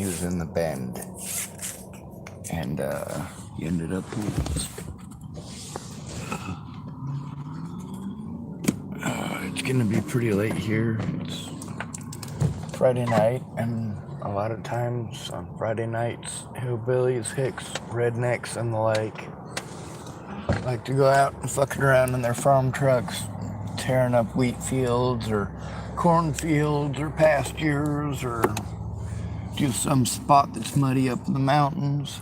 he was in the bend. And he ended up with... It's gonna be pretty late here. It's Friday night, and a lot of times on Friday nights, hillbillies, hicks, rednecks, and the like to go out and fucking around in their farm trucks, tearing up wheat fields or cornfields or pastures or just some spot that's muddy up in the mountains.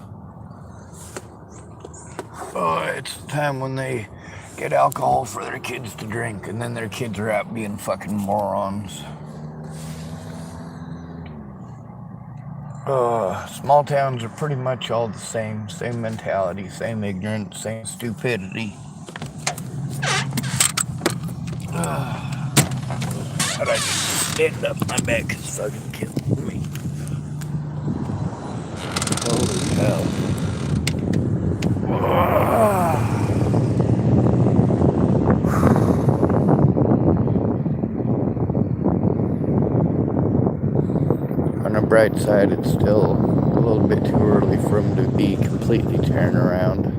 It's the time when they get alcohol for their kids to drink, and then their kids are out being fucking morons. Small towns are pretty much all the same mentality, same ignorance, same stupidity. But I just stand up, my back is fucking killing me. Holy hell. On the bright side, it's still a little bit too early for him to be completely tearing around.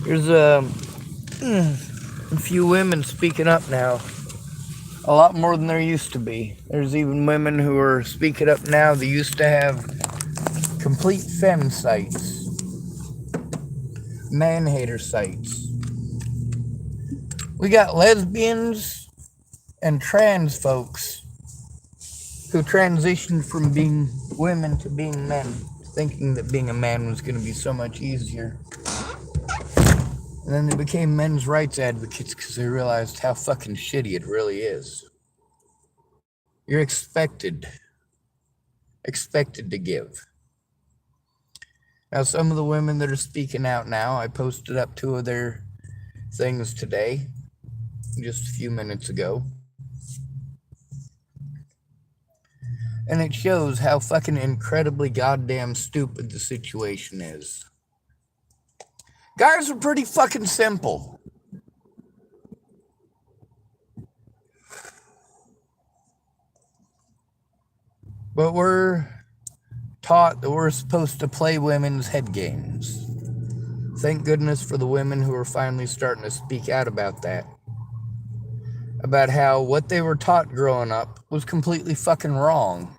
There's a few women speaking up now. A lot more than there used to be. There's even women who are speaking up now that used to have complete femme sites. Man-hater sites. We got lesbians and trans folks who transitioned from being women to being men, thinking that being a man was going to be so much easier. And then they became men's rights advocates because they realized how fucking shitty it really is. You're expected to give. Now, some of the women that are speaking out now, I posted up 2 of their things today, just a few minutes ago. And it shows how fucking incredibly goddamn stupid the situation is. Guys are pretty fucking simple. But we're taught that we're supposed to play women's head games. Thank goodness for the women who are finally starting to speak out about that. About how what they were taught growing up was completely fucking wrong.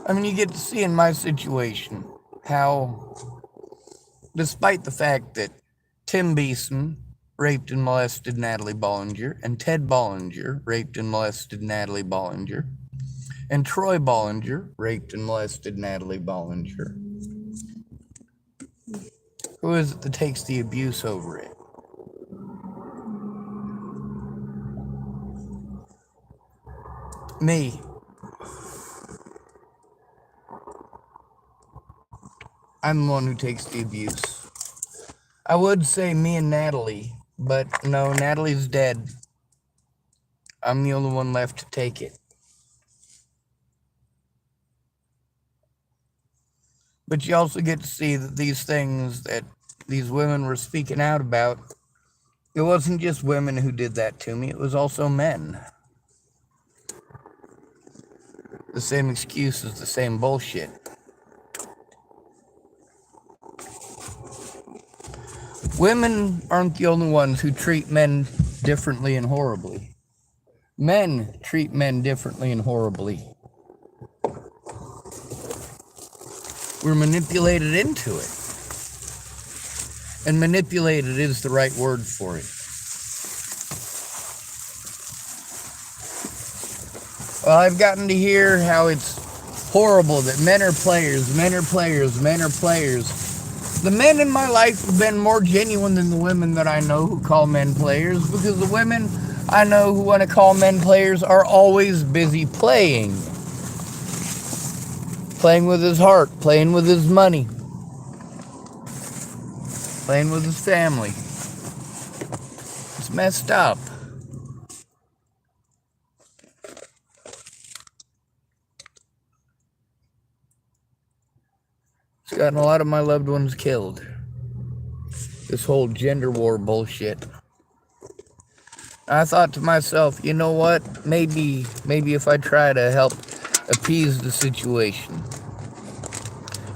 I mean, you get to see in my situation how, despite the fact that Tim Beeson raped and molested Natalie Bollinger, and Ted Bollinger raped and molested Natalie Bollinger, and Troy Bollinger raped and molested Natalie Bollinger. Who is it that takes the abuse over it? Me. I'm the one who takes the abuse. I would say me and Natalie, but no, Natalie's dead. I'm the only one left to take it. But you also get to see that these things that these women were speaking out about, it wasn't just women who did that to me, it was also men. The same excuses, the same bullshit. Women aren't the only ones who treat men differently and horribly. Men treat men differently and horribly. We're manipulated into it. And manipulated is the right word for it. Well, I've gotten to hear how it's horrible that men are players, men are players, men are players. The men in my life have been more genuine than the women that I know who call men players, because the women I know who want to call men players are always busy playing. Playing with his heart, playing with his money, playing with his family. It's messed up. It's gotten a lot of my loved ones killed. This whole gender war bullshit. I thought to myself, you know what? Maybe if I try to help appease the situation.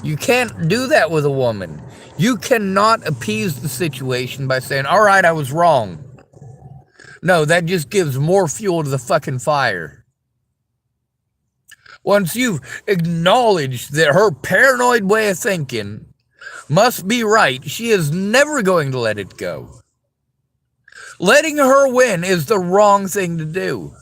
You can't do that with a woman. You cannot appease the situation by saying, all right, I was wrong. No, that just gives more fuel to the fucking fire. Once you've acknowledged that her paranoid way of thinking must be right, she is never going to let it go. Letting her win is the wrong thing to do.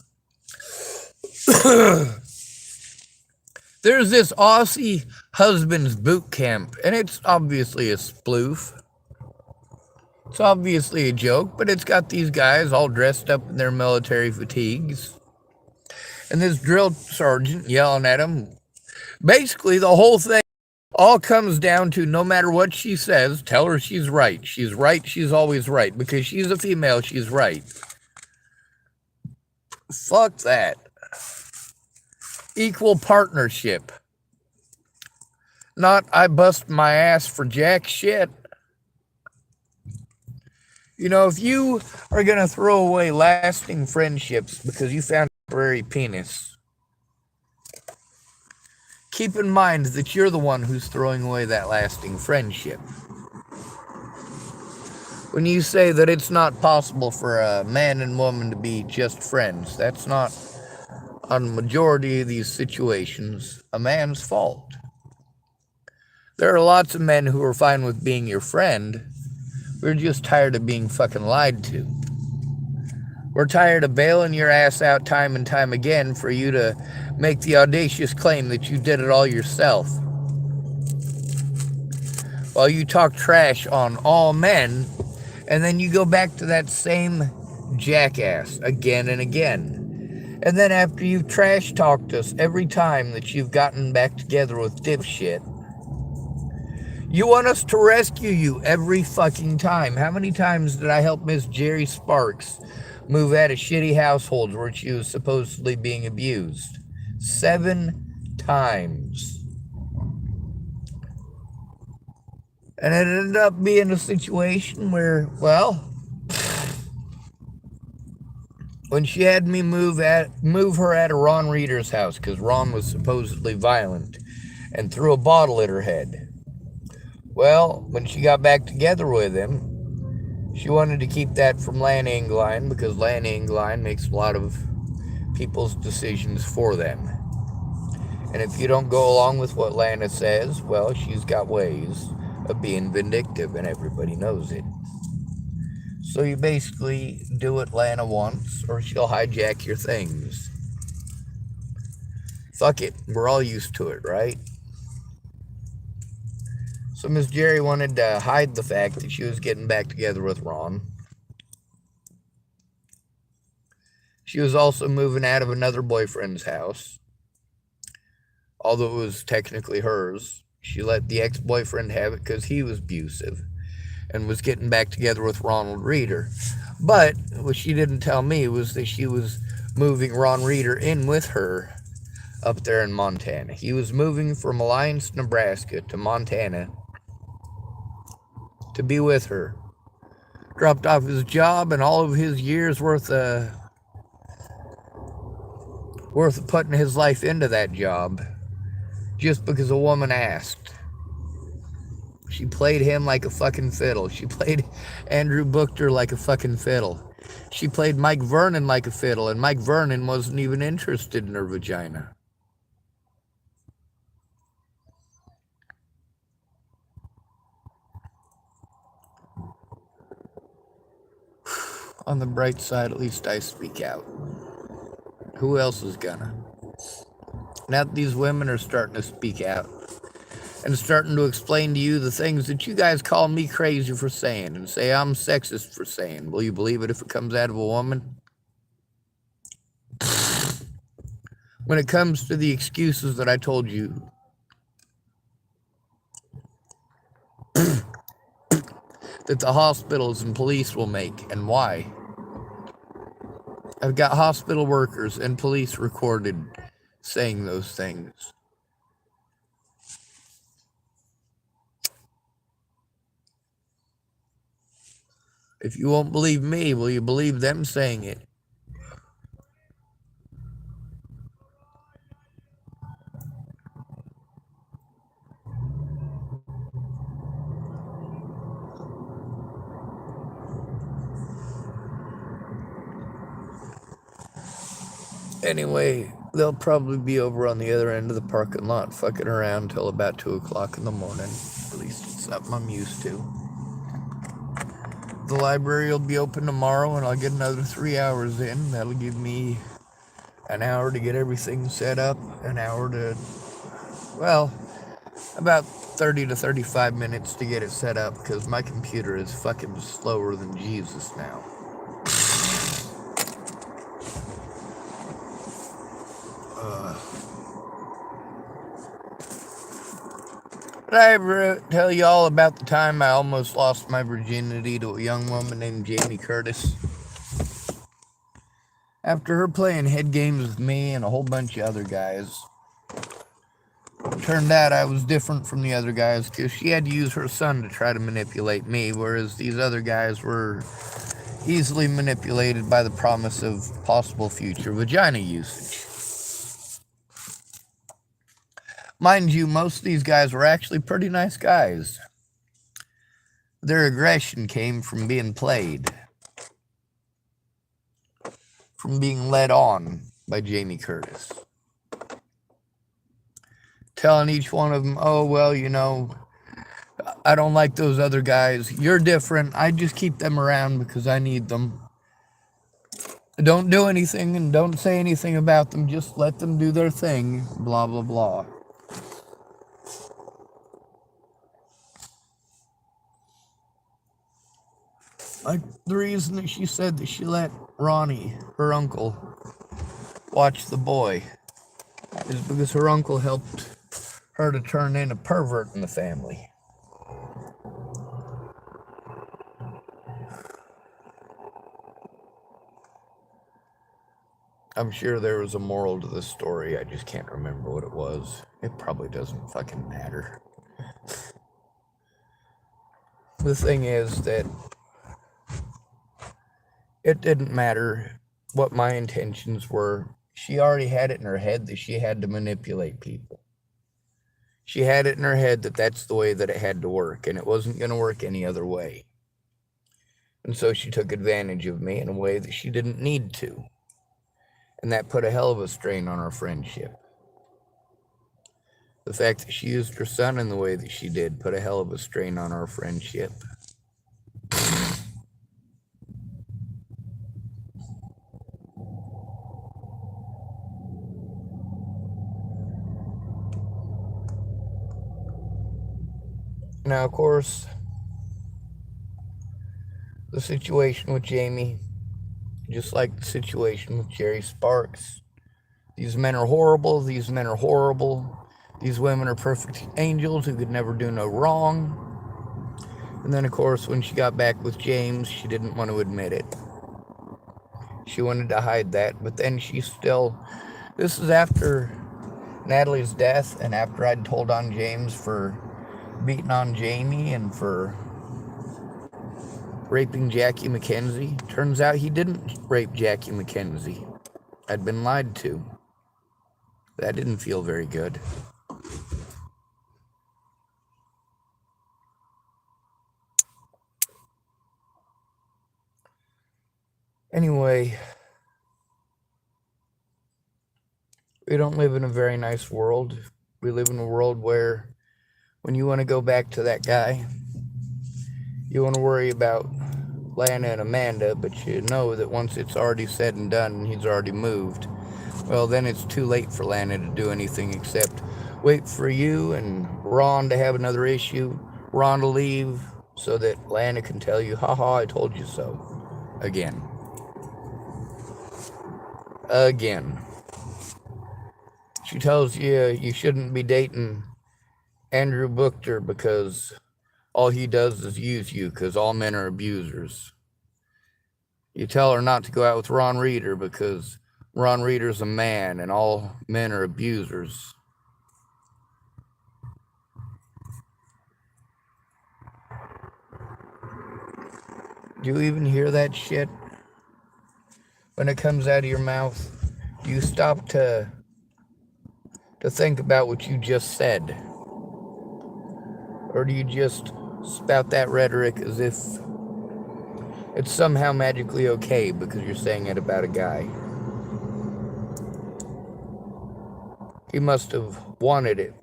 There's this Aussie husband's boot camp, and it's obviously a sploof. It's obviously a joke, but it's got these guys all dressed up in their military fatigues. And this drill sergeant yelling at them. Basically, the whole thing all comes down to no matter what she says, tell her she's right. She's right, she's always right. Because she's a female, she's right. Fuck that. Equal partnership. Not I bust my ass for jack shit. You know, if you are going to throw away lasting friendships because you found a temporary penis, keep in mind that you're the one who's throwing away that lasting friendship. When you say that it's not possible for a man and woman to be just friends, that's not, on the majority of these situations, a man's fault. There are lots of men who are fine with being your friend. We're just tired of being fucking lied to. We're tired of bailing your ass out time and time again for you to make the audacious claim that you did it all yourself. While you talk trash on all men, and then you go back to that same jackass again and again. And then after you've trash talked us every time that you've gotten back together with dipshit, you want us to rescue you every fucking time. How many times did I help Miss Jerry Sparks move out of shitty households where she was supposedly being abused? 7 times. And it ended up being a situation where, well, when she had me move her out of Ron Reeder's house because Ron was supposedly violent and threw a bottle at her head. Well, when she got back together with him, she wanted to keep that from Lan Engline because Lan Engline makes a lot of people's decisions for them. And if you don't go along with what Lana says, well, she's got ways of being vindictive, and everybody knows it. So you basically do what Lana wants, or she'll hijack your things. Fuck it, we're all used to it, right? So Miss Jerry wanted to hide the fact that she was getting back together with Ron. She was also moving out of another boyfriend's house. Although it was technically hers. She let the ex-boyfriend have it because he was abusive and was getting back together with Ronald Reeder. But what she didn't tell me was that she was moving Ron Reeder in with her up there in Montana. He was moving from Alliance, Nebraska to Montana to be with her. Dropped off his job and all of his years worth of putting his life into that job just because a woman asked. She played him like a fucking fiddle. She played Andrew Buchter like a fucking fiddle. She played Mike Vernon like a fiddle, and Mike Vernon wasn't even interested in her vagina. On the bright side, at least I speak out. Who else is gonna? Now that these women are starting to speak out and starting to explain to you the things that you guys call me crazy for saying and say I'm sexist for saying, will you believe it if it comes out of a woman? When it comes to the excuses that I told you, that the hospitals and police will make, and why? I've got hospital workers and police recorded saying those things. If you won't believe me, will you believe them saying it? Anyway, they'll probably be over on the other end of the parking lot fucking around till about 2 o'clock in the morning. At least it's something I'm used to. The library will be open tomorrow and I'll get another 3 hours in. That'll give me an hour to get everything set up, an hour to, well, about 30 to 35 minutes to get it set up because my computer is fucking slower than Jesus now. Did I ever tell you all about the time I almost lost my virginity to a young woman named Jamie Curtis? After her playing head games with me and a whole bunch of other guys, it turned out I was different from the other guys because she had to use her son to try to manipulate me, whereas these other guys were easily manipulated by the promise of possible future vagina usage. Mind you, most of these guys were actually pretty nice guys. Their aggression came from being played, from being led on by Jamie Curtis. Telling each one of them, oh, well, you know, I don't like those other guys. You're different. I just keep them around because I need them. Don't do anything and don't say anything about them. Just let them do their thing. Blah, blah, blah. Like the reason that she said that she let Ronnie, her uncle, watch the boy is because her uncle helped her to turn in a pervert in the family. I'm sure there was a moral to this story. I just can't remember what it was. It probably doesn't fucking matter. The thing is that it didn't matter what my intentions were. She already had it in her head that she had to manipulate people. She had it in her head that that's the way that it had to work, and it wasn't going to work any other way. And so she took advantage of me in a way that she didn't need to. And that put a hell of a strain on our friendship. The fact that she used her son in the way that she did put a hell of a strain on our friendship. Now, of course, the situation with Jamie, just like the situation with Jerry Sparks. These men are horrible. These men are horrible. These women are perfect angels who could never do no wrong. And then, of course, when she got back with James, she didn't want to admit it. She wanted to hide that, but then she still... This is after Natalie's death and after I'd told on James for beating on Jamie and for raping Jackie McKenzie. Turns out he didn't rape Jackie McKenzie. I'd been lied to. That didn't feel very good. Anyway, we don't live in a very nice world. We live in a world where when you want to go back to that guy, you want to worry about Lana and Amanda, but you know that once it's already said and done and he's already moved, well, then it's too late for Lana to do anything except wait for you and Ron to have another issue, Ron to leave, so that Lana can tell you, haha, I told you so. Again. She tells you you shouldn't be dating Andrew Buchter because all he does is use you because all men are abusers. You tell her not to go out with Ron Reeder because Ron Reeder's a man and all men are abusers. Do you even hear that shit when it comes out of your mouth? Do you stop to think about what you just said? Or do you just spout that rhetoric as if it's somehow magically okay because you're saying it about a guy? He must have wanted it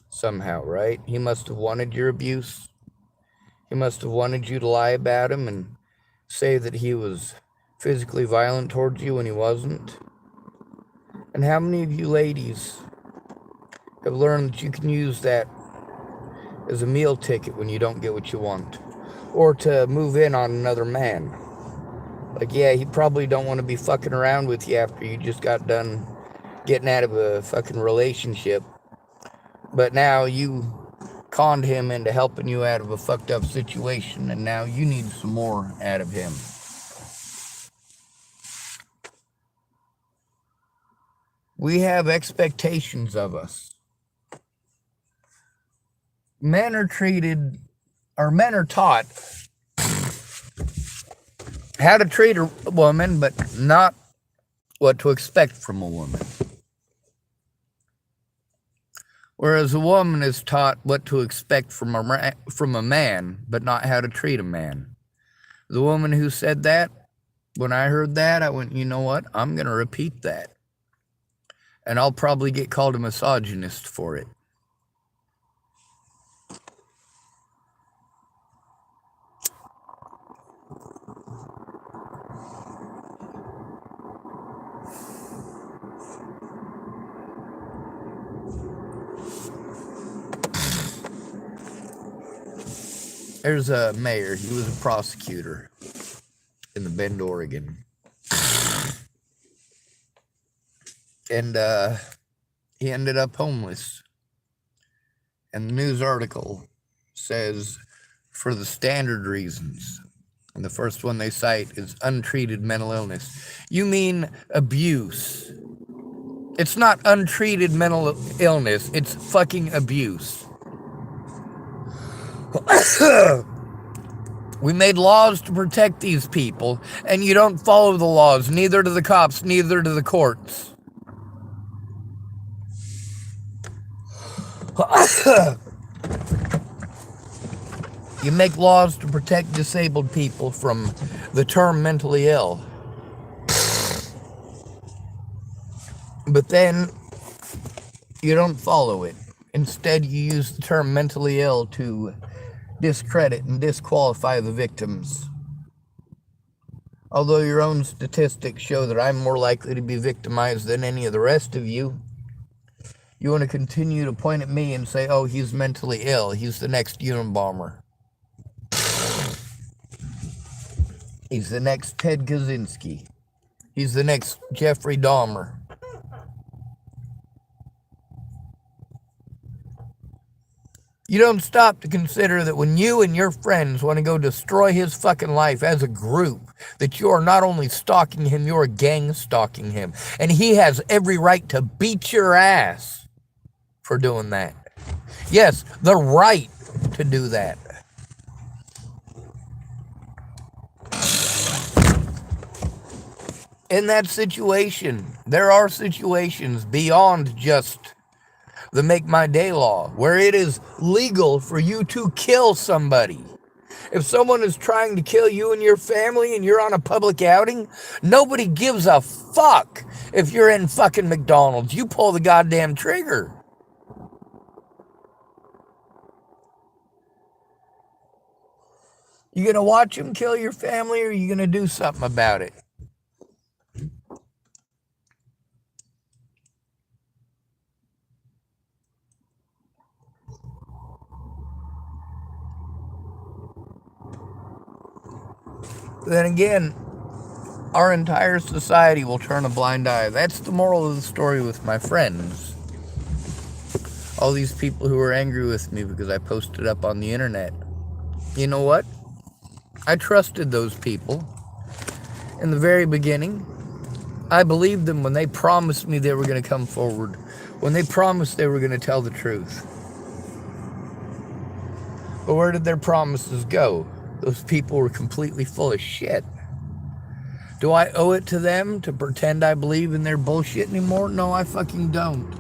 somehow, right? He must have wanted your abuse. He must have wanted you to lie about him and say that he was physically violent towards you when he wasn't. And how many of you ladies have learned that you can use that as a meal ticket when you don't get what you want? Or to move in on another man? Like, yeah, he probably don't want to be fucking around with you after you just got done getting out of a fucking relationship. But now you conned him into helping you out of a fucked up situation, and now you need some more out of him. We have expectations of us. Men are taught how to treat a woman, but not what to expect from a woman. Whereas a woman is taught what to expect from a man, but not how to treat a man. The woman who said that, when I heard that, I went, you know what? I'm going to repeat that. And I'll probably get called a misogynist for it. There's a mayor. He was a prosecutor in the Bend, Oregon. And he ended up homeless. And the news article says, for the standard reasons. And the first one they cite is untreated mental illness. You mean abuse. It's not untreated mental illness. It's fucking abuse. We made laws to protect these people, and you don't follow the laws. Neither do the cops, neither do the courts. You make laws to protect disabled people from the term mentally ill. But then you don't follow it. Instead, you use the term mentally ill to discredit and disqualify the victims. Although your own statistics show that I'm more likely to be victimized than any of the rest of you, you want to continue to point at me and say, oh, he's mentally ill. He's the next Unabomber. He's the next Ted Kaczynski. He's the next Jeffrey Dahmer. You don't stop to consider that when you and your friends want to go destroy his fucking life as a group, that you are not only stalking him, you're gang stalking him. And he has every right to beat your ass for doing that. Yes, the right to do that. In that situation, there are situations beyond just the Make My Day law, where it is legal for you to kill somebody. If someone is trying to kill you and your family and you're on a public outing, nobody gives a fuck if you're in fucking McDonald's. You pull the goddamn trigger. You gonna watch them kill your family, or are you gonna do something about it? Then again, our entire society will turn a blind eye. That's the moral of the story with my friends. All these people who are angry with me because I posted up on the internet. You know what? I trusted those people in the very beginning. I believed them when they promised me they were going to come forward, when they promised they were going to tell the truth. But where did their promises go? Those people were completely full of shit. Do I owe it to them to pretend I believe in their bullshit anymore? No, I fucking don't.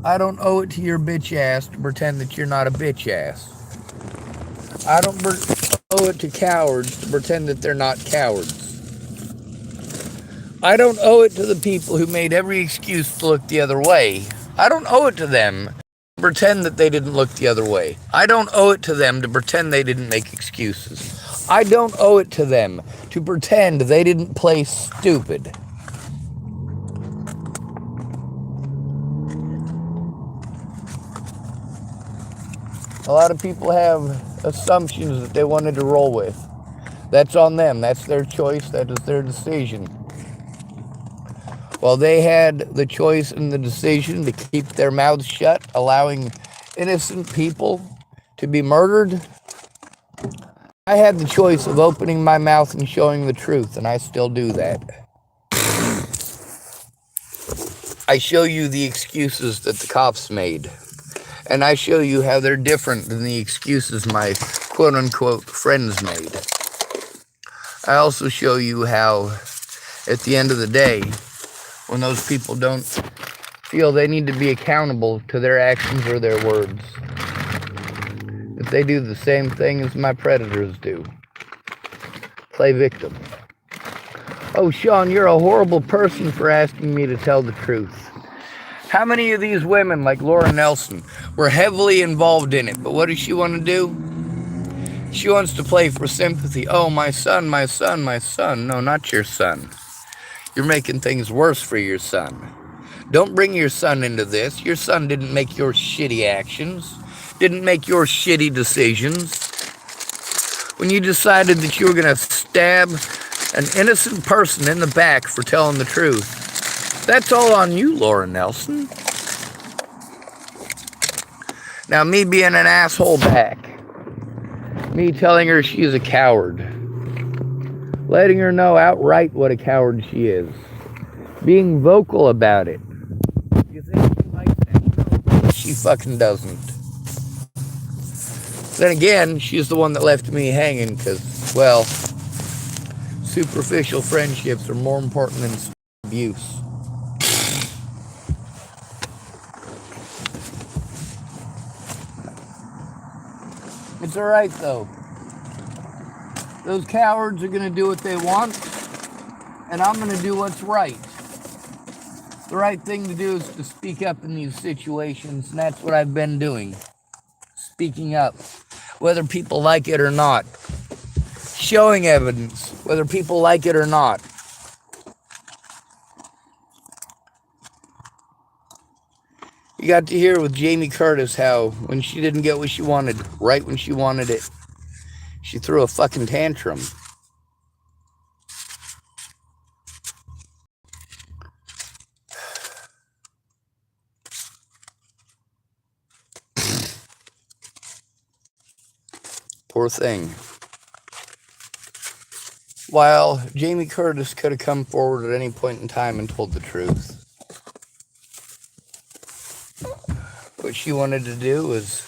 I don't owe it to your bitch ass to pretend that you're not a bitch ass. I don't owe it to cowards to pretend that they're not cowards. I don't owe it to the people who made every excuse to look the other way. I don't owe it to them to pretend that they didn't look the other way. I don't owe it to them to pretend they didn't make excuses. I don't owe it to them to pretend they didn't play stupid. A lot of people have assumptions that they wanted to roll with. That's on them. That's their choice. That is their decision. Well, they had the choice and the decision to keep their mouths shut, allowing innocent people to be murdered. I had the choice of opening my mouth and showing the truth, and I still do that. I show you the excuses that the cops made, and I show you how they're different than the excuses my quote-unquote friends made. I also show you how, at the end of the day, when those people don't feel they need to be accountable to their actions or their words, that they do the same thing as my predators do. Play victim. Oh, Sean, you're a horrible person for asking me to tell the truth. How many of these women, like Laura Nelson, were heavily involved in it, but what does she want to do? She wants to play for sympathy. Oh, my son, my son, my son. No, not your son. You're making things worse for your son. Don't bring your son into this. Your son didn't make your shitty actions, didn't make your shitty decisions. When you decided that you were going to stab an innocent person in the back for telling the truth, that's all on you, Laura Nelson. Now, me being an asshole back, me telling her she's a coward, letting her know outright what a coward she is, being vocal about it. You think she likes that? No, she fucking doesn't. Then again, she's the one that left me hanging because, well, superficial friendships are more important than abuse. It's alright though. Those cowards are going to do what they want, and I'm going to do what's right. The right thing to do is to speak up in these situations, and that's what I've been doing. Speaking up, whether people like it or not. Showing evidence, whether people like it or not. You got to hear with Jamie Curtis how when she didn't get what she wanted, right when she wanted it, she threw a fucking tantrum. Poor thing. While Jamie Curtis could have come forward at any point in time and told the truth, what she wanted to do was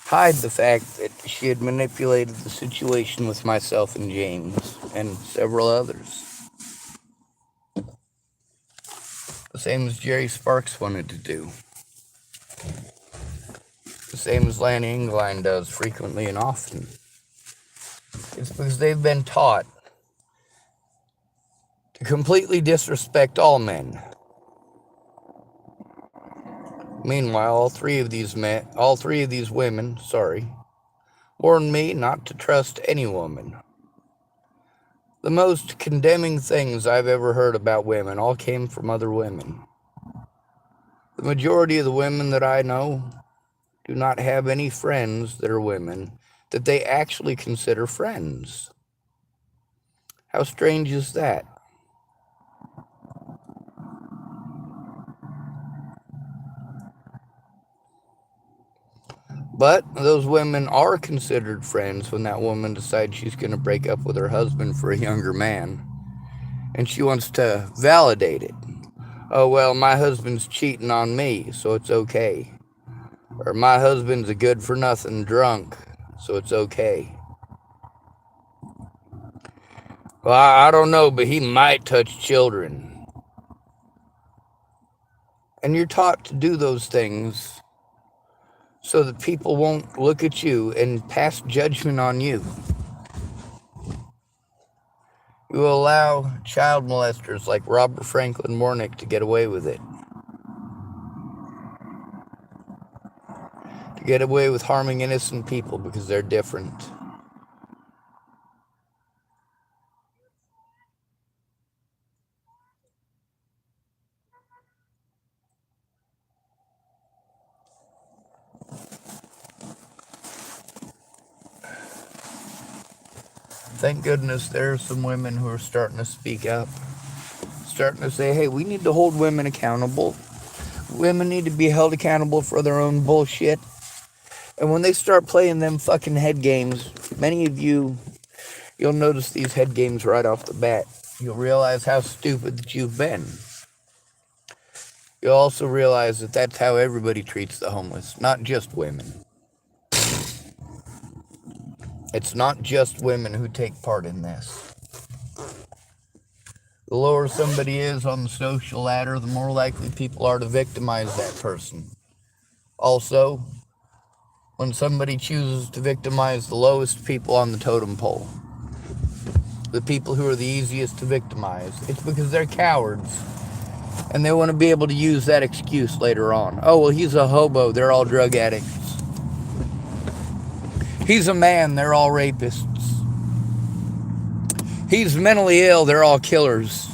hide the fact that she had manipulated the situation with myself and James and several others. The same as Jerry Sparks wanted to do. The same as Lanny Engline does frequently and often. It's because they've been taught to completely disrespect all men. Meanwhile, all three of these women, warned me not to trust any woman. The most condemning things I've ever heard about women all came from other women. The majority of the women that I know do not have any friends that are women that they actually consider friends. How strange is that? But those women are considered friends when that woman decides she's going to break up with her husband for a younger man. And she wants to validate it. Oh, well, my husband's cheating on me, so it's okay. Or my husband's a good-for-nothing drunk, so it's okay. Well, I don't know, but he might touch children. And you're taught to do those things so that people won't look at you and pass judgment on you. You allow child molesters like Robert Franklin Warnick to get away with it. To get away with harming innocent people because they're different. Thank goodness there are some women who are starting to speak up. Starting to say, hey, we need to hold women accountable. Women need to be held accountable for their own bullshit. And when they start playing them fucking head games, many of you, you'll notice these head games right off the bat. You'll realize how stupid that you've been. You'll also realize that that's how everybody treats the homeless, not just women. It's not just women who take part in this. The lower somebody is on the social ladder, the more likely people are to victimize that person. Also, when somebody chooses to victimize the lowest people on the totem pole, the people who are the easiest to victimize, it's because they're cowards. And they want to be able to use that excuse later on. Oh, well, he's a hobo, they're all drug addicts. He's a man, they're all rapists. He's mentally ill, they're all killers.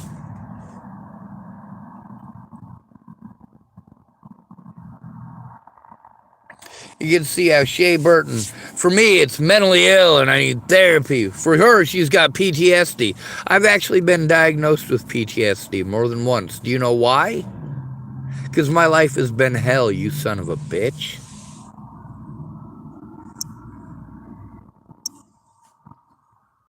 You can see how Shea Burton, for me, it's mentally ill and I need therapy. For her, she's got PTSD. I've actually been diagnosed with PTSD more than once. Do you know why? Because my life has been hell, you son of a bitch.